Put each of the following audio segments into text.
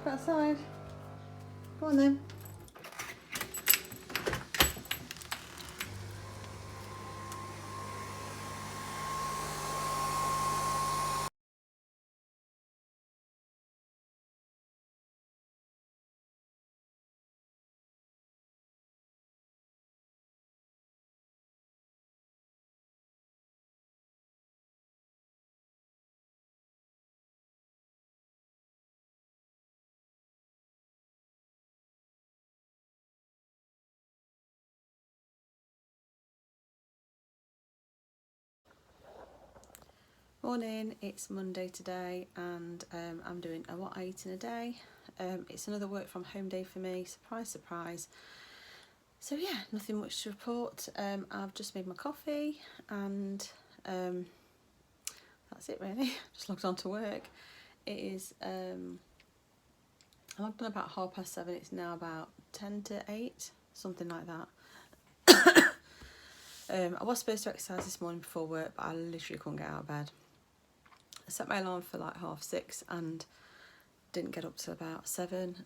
Step outside. Go on then. Morning, it's Monday today and I'm doing a what I eat in a day. It's another work from home day for me, surprise surprise. So yeah, nothing much to report. I've just made my coffee and that's it really. Just logged on to work. It is I logged on about 7:30. It's now about 10 to 8, something like that. I was supposed to exercise this morning before work, but I literally couldn't get out of bed. I set my alarm for like 6:30 and didn't get up till about 7.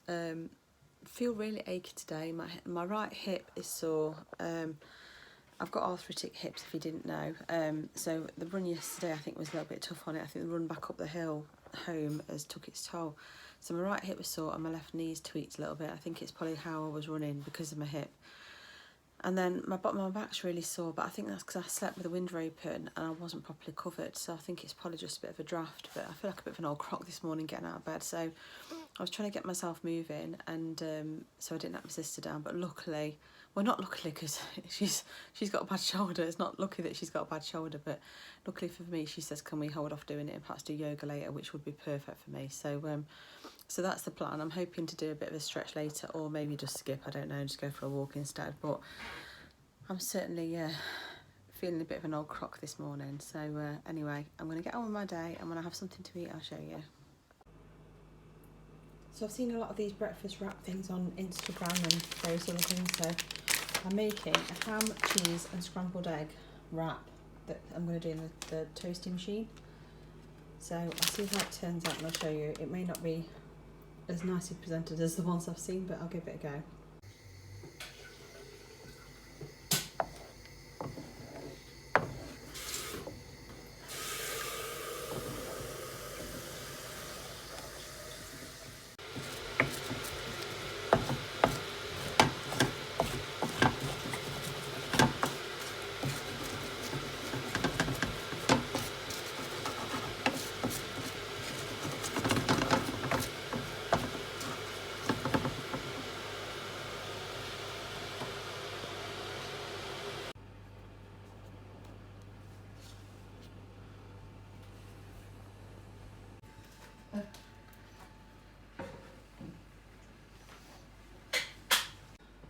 Feel really achy today. My right hip is sore. I've got arthritic hips if you didn't know. So the run yesterday I think was a little bit tough on it. I think the run back up the hill home has took its toll. So my right hip was sore and my left knee's tweaked a little bit. I think it's probably how I was running because of my hip. And then my bottom of my back's really sore, but I think that's because I slept with the window open and I wasn't properly covered. So I think it's probably just a bit of a draft, but I feel like a bit of an old crock this morning getting out of bed. So I was trying to get myself moving and so I didn't let my sister down. But luckily, well not luckily because she's got a bad shoulder. It's not lucky that she's got a bad shoulder, but luckily for me, she says, can we hold off doing it and perhaps do yoga later, which would be perfect for me. So that's the plan. I'm hoping to do a bit of a stretch later or maybe just skip, I don't know, just go for a walk instead. But I'm certainly feeling a bit of an old crock this morning. So anyway, I'm going to get on with my day and when I have something to eat, I'll show you. So I've seen a lot of these breakfast wrap things on Instagram and various other things. So I'm making a ham, cheese and scrambled egg wrap that I'm going to do in the toasting machine. So I'll see how it turns out and I'll show you. It may not be as nicely presented as the ones I've seen, but I'll give it a go.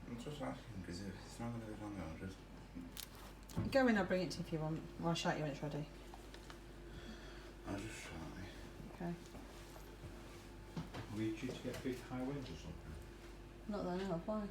I'm just asking because it's not going to go down there. Just Go in, I'll bring it to you if you want. Or I'll shout you when it's ready. I'll just try. Okay. Were you due to get big high winds or something? Not that I know of, why?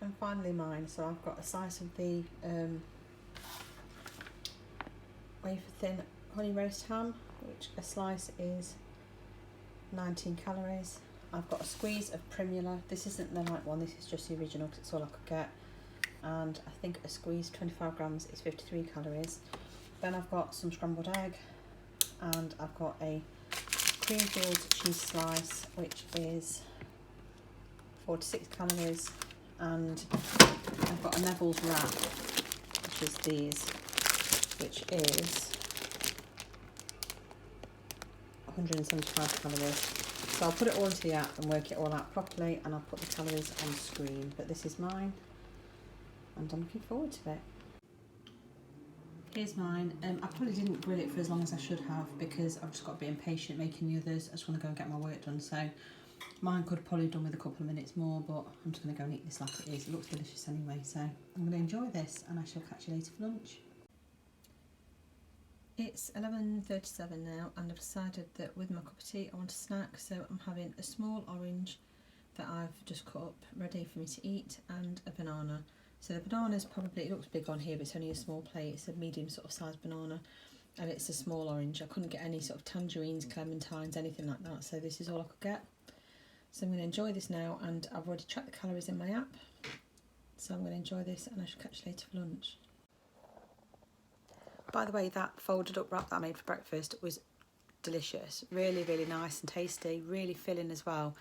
And finally mine, so I've got a slice of the wafer thin honey roast ham, which a slice is 19 calories. I've got a squeeze of Primula. This isn't the light one, this is just the original because it's all I could get. And I think a squeeze 25 grams is 53 calories. Then I've got some scrambled egg and I've got a cream-filled cheese slice, which is 46 calories. And I've got a Neville's wrap, which is these, which is 175 calories. So I'll put it all into the app and work it all out properly and I'll put the calories on screen. But this is mine and I'm looking forward to it. Here's mine. I probably didn't grill it for as long as I should have because I've just got to be impatient making the others. I just want to go and get my work done. So mine could have probably done with a couple of minutes more, but I'm just going to go and eat this like it is. It looks delicious anyway, so I'm going to enjoy this and I shall catch you later for lunch. It's 11:37 now and I've decided that with my cup of tea I want a snack, so I'm having a small orange that I've just cut up ready for me to eat and a banana. So the banana's probably, it looks big on here but it's only a small plate, it's a medium sort of sized banana and it's a small orange. I couldn't get any sort of tangerines, clementines, anything like that, so this is all I could get. So I'm going to enjoy this now and I've already tracked the calories in my app, so I'm going to enjoy this and I shall catch you later for lunch. By the way, that folded up wrap that I made for breakfast was delicious, really nice and tasty, really filling as well.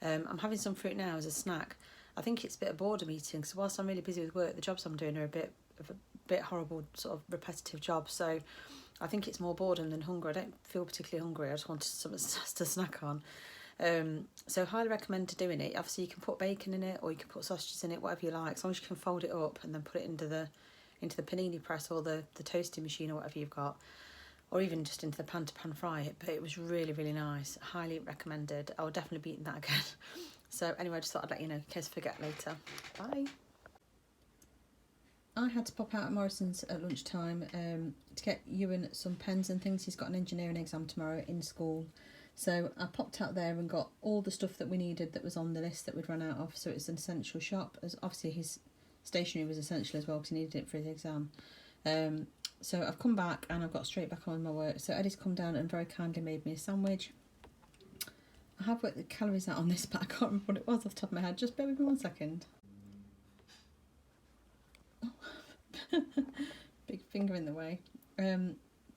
I'm having some fruit now as a snack. I think it's a bit of boredom eating, because whilst I'm really busy with work, the jobs I'm doing are a bit horrible, sort of repetitive jobs, so I think it's more boredom than hunger. I don't feel particularly hungry, I just wanted something to snack on. So highly recommend doing it. Obviously you can put bacon in it or you can put sausages in it, whatever you like, as long as you can fold it up and then put it into the panini press or the toasting machine or whatever you've got, or even just into the pan to pan fry it. But it was really nice, highly recommended. I will definitely be eating that again. So anyway, I just thought I'd let you know in case I forget later. Bye. I had to pop out at Morrison's at lunchtime to get Ewan some pens and things. He's got an engineering exam tomorrow in school. So I popped out there and got all the stuff that we needed that was on the list that we'd run out of. So it's an essential shop, as obviously his stationery was essential as well because he needed it for his exam. So I've come back and I've got straight back on with my work. So Eddie's come down and very kindly made me a sandwich. I have worked the calories out on this, but I can't remember what it was off the top of my head. Just bear with me 1 second. Oh. Big finger in the way.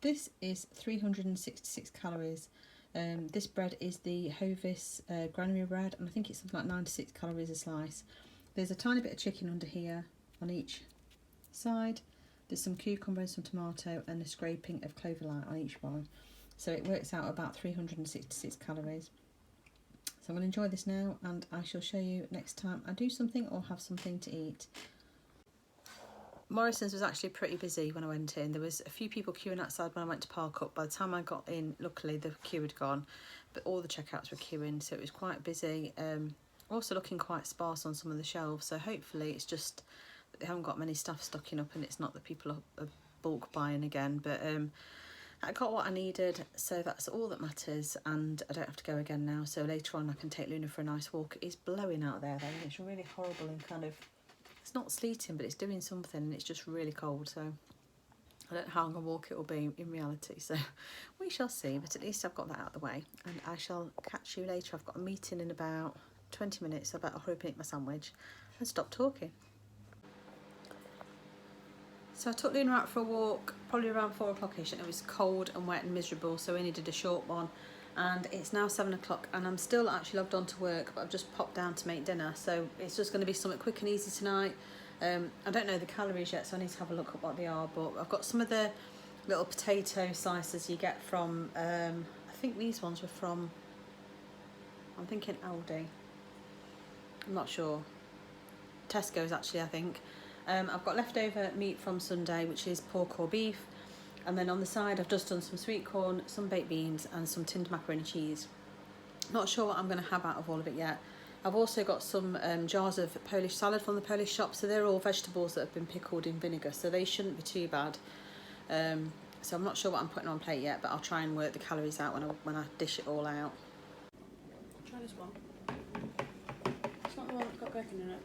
This is 366 calories. This bread is the Hovis granary bread, and I think it's something like 96 calories a slice. There's a tiny bit of chicken under here on each side. There's some cucumber and some tomato and a scraping of clover light on each one. So it works out about 366 calories. So I'm going to enjoy this now and I shall show you next time I do something or have something to eat. Morrison's was actually pretty busy when I went in. There was a few people queuing outside when I went to park up. By the time I got in, luckily the queue had gone, but all the checkouts were queuing, so it was quite busy. Also looking quite sparse on some of the shelves, so hopefully it's just that they haven't got many staff stocking up and it's not that people are bulk buying again. But I got what I needed, so that's all that matters, and I don't have to go again now, so later on I can take Luna for a nice walk. It is blowing out there though, and it's really horrible and kind of, it's not sleeting but it's doing something and it's just really cold, so I don't know how long a walk it will be in reality, so we shall see. But at least I've got that out of the way and I shall catch you later. I've got a meeting in about 20 minutes, so I better hurry up and eat my sandwich and stop talking. So I took Luna out for a walk, probably around 4 o'clock-ish, and it was cold and wet and miserable, so we only did a short one. And it's now 7 o'clock and I'm still actually logged on to work, but I've just popped down to make dinner. So it's just going to be something quick and easy tonight. I don't know the calories yet, so I need to have a look at what they are, but I've got some of the little potato slices you get from, I think these ones were from, I'm thinking Aldi. I'm not sure. Tesco's actually, I think. I've got leftover meat from Sunday, which is pork or beef, and then on the side I've just done some sweet corn, some baked beans and some tinned macaroni cheese. Not sure what I'm going to have out of all of it yet. I've also got some jars of Polish salad from the Polish shop, so they're all vegetables that have been pickled in vinegar, so they shouldn't be too bad. So I'm not sure what I'm putting on plate yet, but I'll try and work the calories out when I dish it all out. Try this one. It's not the one that's got bacon in it.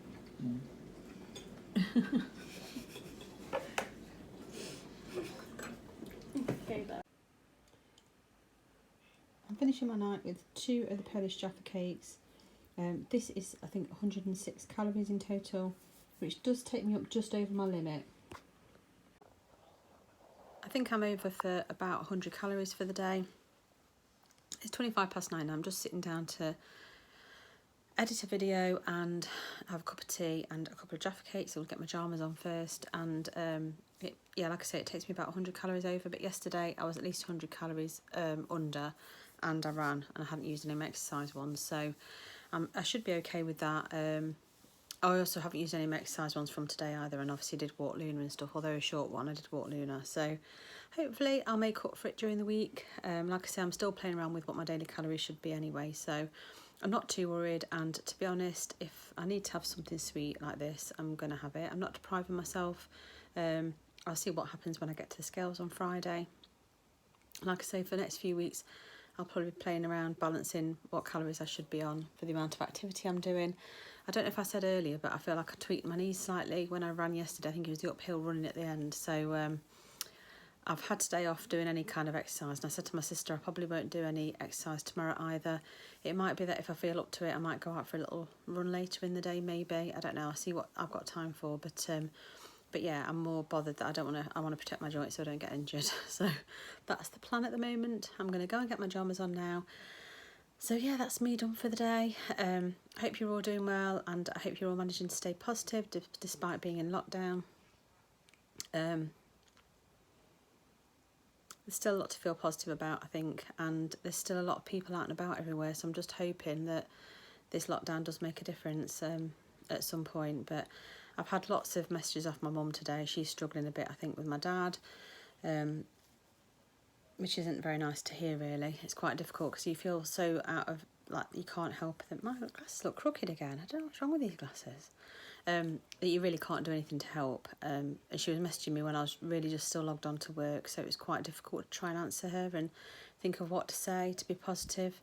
Okay, there. I'm finishing my night with 2 of the Polish Jaffa cakes. This is, I think, 106 calories in total, which does take me up just over my limit. I think I'm over for about 100 calories for the day. It's 9:25 now. I'm just sitting down to edit a video and have a cup of tea and a couple of Jaffa cakes. So I'll get my pyjamas on first, and yeah, like I say, it takes me about 100 calories over, but yesterday I was at least 100 calories under, and I ran and I hadn't used any exercise ones, so I should be okay with that. I also haven't used any of my exercise ones from today either, and obviously did walk Luna and stuff, although a short one, I did walk Luna. So hopefully I'll make up for it during the week. Like I say, I'm still playing around with what my daily calories should be anyway, so I'm not too worried. And to be honest, if I need to have something sweet like this, I'm going to have it. I'm not depriving myself. I'll see what happens when I get to the scales on Friday. Like I say, for the next few weeks, I'll probably be playing around balancing what calories I should be on for the amount of activity I'm doing. I don't know if I said earlier, but I feel like I tweaked my knees slightly when I ran yesterday. I think it was the uphill running at the end. So I've had today off doing any kind of exercise. And I said to my sister, I probably won't do any exercise tomorrow either. It might be that if I feel up to it, I might go out for a little run later in the day, maybe. I don't know. I'll see what I've got time for. But yeah, I'm more bothered that I want to protect my joints so I don't get injured. So that's the plan at the moment. I'm going to go and get my pyjamas on now. So yeah, that's me done for the day. I hope you're all doing well, and I hope you're all managing to stay positive despite being in lockdown. There's still a lot to feel positive about, I think, and there's still a lot of people out and about everywhere, so I'm just hoping that this lockdown does make a difference at some point. But I've had lots of messages off my mum today. She's struggling a bit, I think, with my dad, which isn't very nice to hear, really. It's quite difficult because you feel so out of, like, you can't help that. My glasses look crooked again. I don't know what's wrong with these glasses. That you really can't do anything to help. And she was messaging me when I was really just still logged on to work, so it was quite difficult to try and answer her and think of what to say to be positive.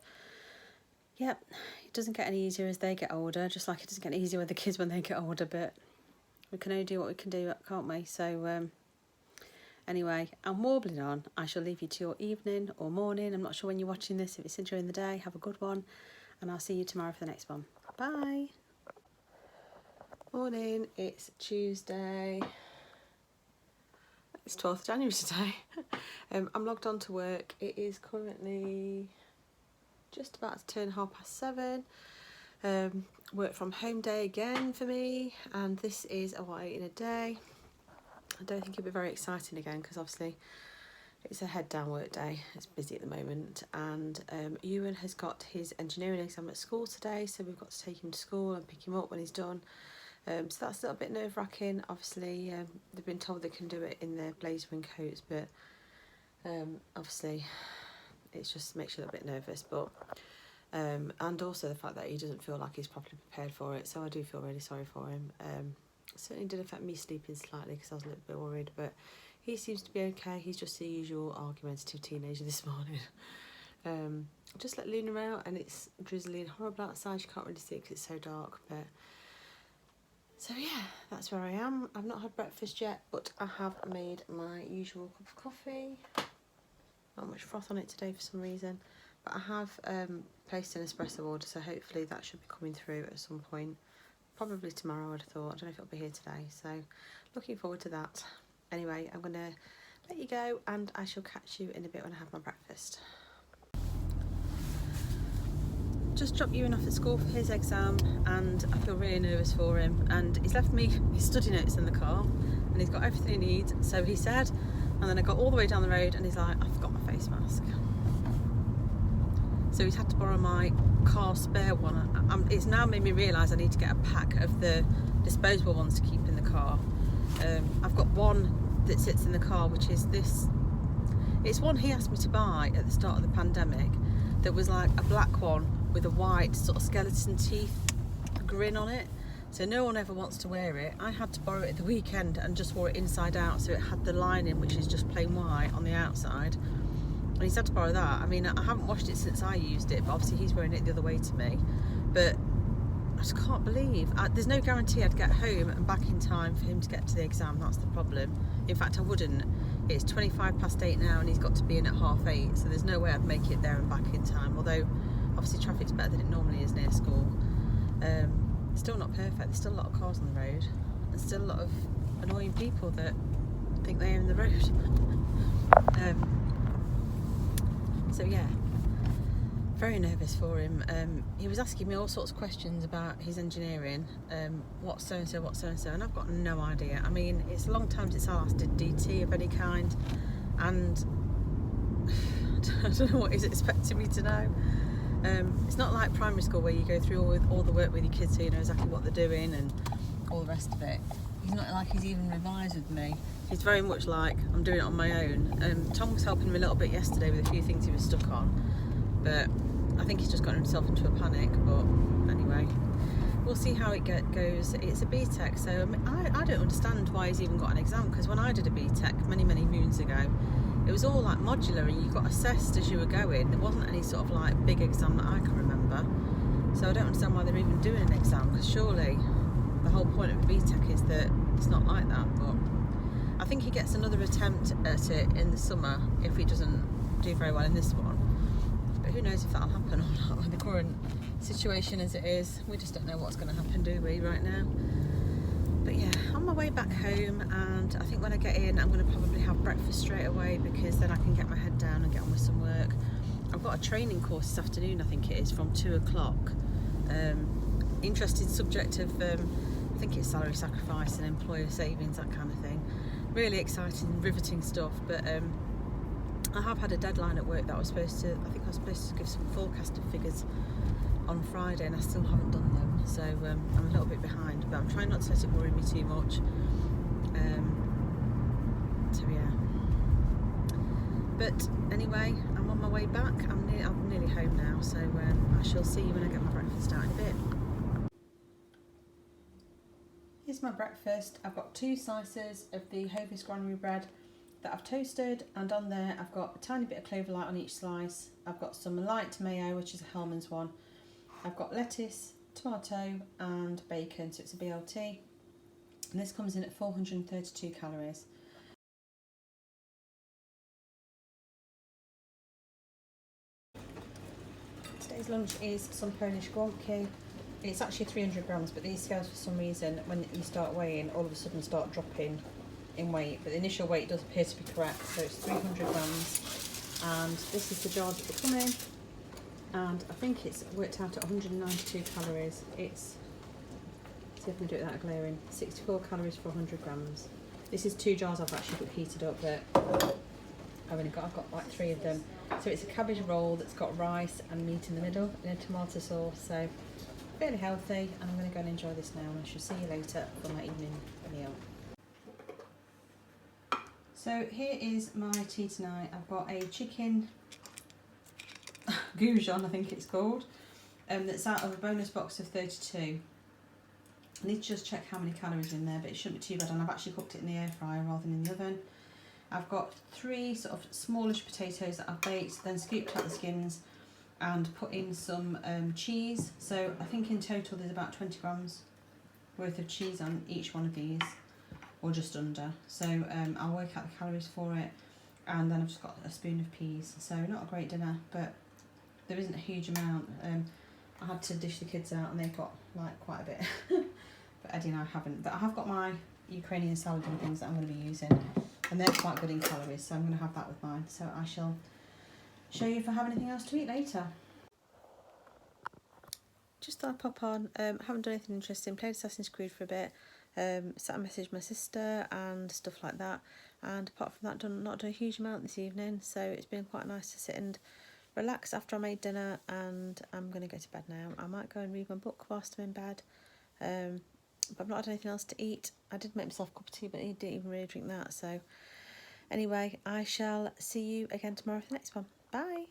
Yep, it doesn't get any easier as they get older, just like it doesn't get any easier with the kids when they get older, but we can only do what we can do, can't we? So anyway, I'm warbling on. I shall leave you to your evening or morning. I'm not sure when you're watching this. If it's during the day, have a good one, and I'll see you tomorrow for the next one. Bye. Morning, it's Tuesday. It's 12th January today. I'm logged on to work. It is currently just about to turn 7:30. Work from home day again for me, and this is a what I eat in a day. I don't think it'll be very exciting again because obviously it's a head down work day. It's busy at the moment, and Ewan has got his engineering exam at school today, so we've got to take him to school and pick him up when he's done. So that's a little bit nerve-wracking. Obviously they've been told they can do it in their blazer and coats, but obviously it just makes you a little bit nervous. But and also the fact that he doesn't feel like he's properly prepared for it, so I do feel really sorry for him. It certainly did affect me sleeping slightly because I was a little bit worried, but he seems to be okay. He's just the usual argumentative teenager this morning. Just let Luna out, and it's drizzly and horrible outside. You can't really see it because it's so dark, but so yeah, that's where I am. I've not had breakfast yet, but I have made my usual cup of coffee. Not much froth on it today for some reason, but I have placed an espresso order, so hopefully that should be coming through at some point. Probably tomorrow, I'd have thought. I don't know if it'll be here today, so looking forward to that. Anyway, I'm going to let you go, and I shall catch you in a bit when I have my breakfast. Just dropped Ewan off at school for his exam, and I feel really nervous for him, and he's left me his study notes in the car, and he's got everything he needs, so he said, and then I got all the way down the road and he's like, I forgot my face mask. So he's had to borrow my car spare one. It's now made me realise I need to get a pack of the disposable ones to keep in the car. I've got one that sits in the car, which is this. It's one he asked me to buy at the start of the pandemic, that was like a black one with a white sort of skeleton teeth grin on it, so no one ever wants to wear it. I had to borrow it at the weekend and just wore it inside out, so it had the lining, which is just plain white on the outside, and he's had to borrow that. I mean, I haven't washed it since I used it, but obviously he's wearing it the other way to me. But I just can't believe, there's no guarantee I'd get home and back in time for him to get to the exam. That's the problem. In fact, I wouldn't. It's 8:25 now, and he's got to be in at 8:30, so there's no way I'd make it there and back in time, although obviously traffic's better than it normally is near school. Still not perfect. There's still a lot of cars on the road, and still a lot of annoying people that think they own the road. So yeah, very nervous for him. He was asking me all sorts of questions about his engineering, what's so and so, and I've got no idea. I mean, it's a long time since I last did DT of any kind, and I don't know what he's expecting me to know. It's not like primary school where you go through all the work with your kids so you know exactly what they're doing and all the rest of it. He's not like he's even revised with me. He's very much like I'm doing it on my own. Tom was helping him a little bit yesterday with a few things he was stuck on, but I think he's just gotten himself into a panic. But anyway, we'll see how it goes. It's a BTEC, so I mean, I don't understand why he's even got an exam, because when I did a BTEC many moons ago, it was all like modular and you got assessed as you were going. There wasn't any sort of like big exam that I can remember. So I don't understand why they're even doing an exam, because surely the whole point of a BTEC is that it's not like that. But I think he gets another attempt at it in the summer if he doesn't do very well in this one. But who knows if that'll happen or not with the current situation as it is. We just don't know what's going to happen, do we, right now? But yeah, on my way back home, and I think when I get in I'm going to probably have breakfast straight away, because then I can get my head down and get on with some work. I've got a training course this afternoon, I think it is, from 2 o'clock. Interesting subject of, I think it's salary sacrifice and employer savings, that kind of thing. Really exciting, riveting stuff. But I have had a deadline at work that I was supposed to give some forecasted figures on Friday, and I still haven't done them, so I'm a little bit behind, but I'm trying not to let it worry me too much. So yeah, but anyway, I'm on my way back. I'm nearly home now, so I shall see you when I get my breakfast out in a bit. Here's my breakfast. I've got 2 slices of the Hovis granary bread that I've toasted, and on there I've got a tiny bit of clover light on each slice. I've got some light mayo, which is a Hellmann's one. I've got lettuce, tomato and bacon, so it's a BLT. And this comes in at 432 calories. Today's lunch is some Polish gronki. It's actually 300 grams, but these scales for some reason, when you start weighing, all of a sudden start dropping in weight. But the initial weight does appear to be correct, so it's 300 grams. And this is the jar that they come in. And I think it's worked out at 192 calories. It's, see if I can do it without glaring, 64 calories for 100 grams. This is 2 jars I've actually heated up, but I've got like 3 of them. So it's a cabbage roll that's got rice and meat in the middle and a tomato sauce, so fairly healthy. And I'm going to go and enjoy this now, and I shall see you later for my evening meal. So here is my tea tonight. I've got a chicken goujon, I think it's called, that's out of a bonus box of 32. I need to just check how many calories in there, but it shouldn't be too bad, and I've actually cooked it in the air fryer rather than in the oven. I've got 3 sort of smallish potatoes that I've baked, then scooped out the skins and put in some cheese. So I think in total there's about 20 grams worth of cheese on each one of these, or just under. So I'll work out the calories for it, and then I've just got a spoon of peas. So not a great dinner, but there isn't a huge amount. I had to dish the kids out and they've got like quite a bit, but Eddie and I haven't. But I have got my Ukrainian salad and things that I'm going to be using, and they're quite good in calories, so I'm going to have that with mine. So I shall show you if I have anything else to eat later. Just thought I'd pop on. Haven't done anything interesting. Played Assassin's Creed for a bit. Sat and messaged my sister and stuff like that. And apart from that, not done a huge amount this evening. So it's been quite nice to sit and relax after I made dinner, and I'm going to go to bed now. I might go and read my book whilst I'm in bed. But I've not had anything else to eat. I did make myself a cup of tea, but I didn't even really drink that. So anyway, I shall see you again tomorrow for the next one. Bye.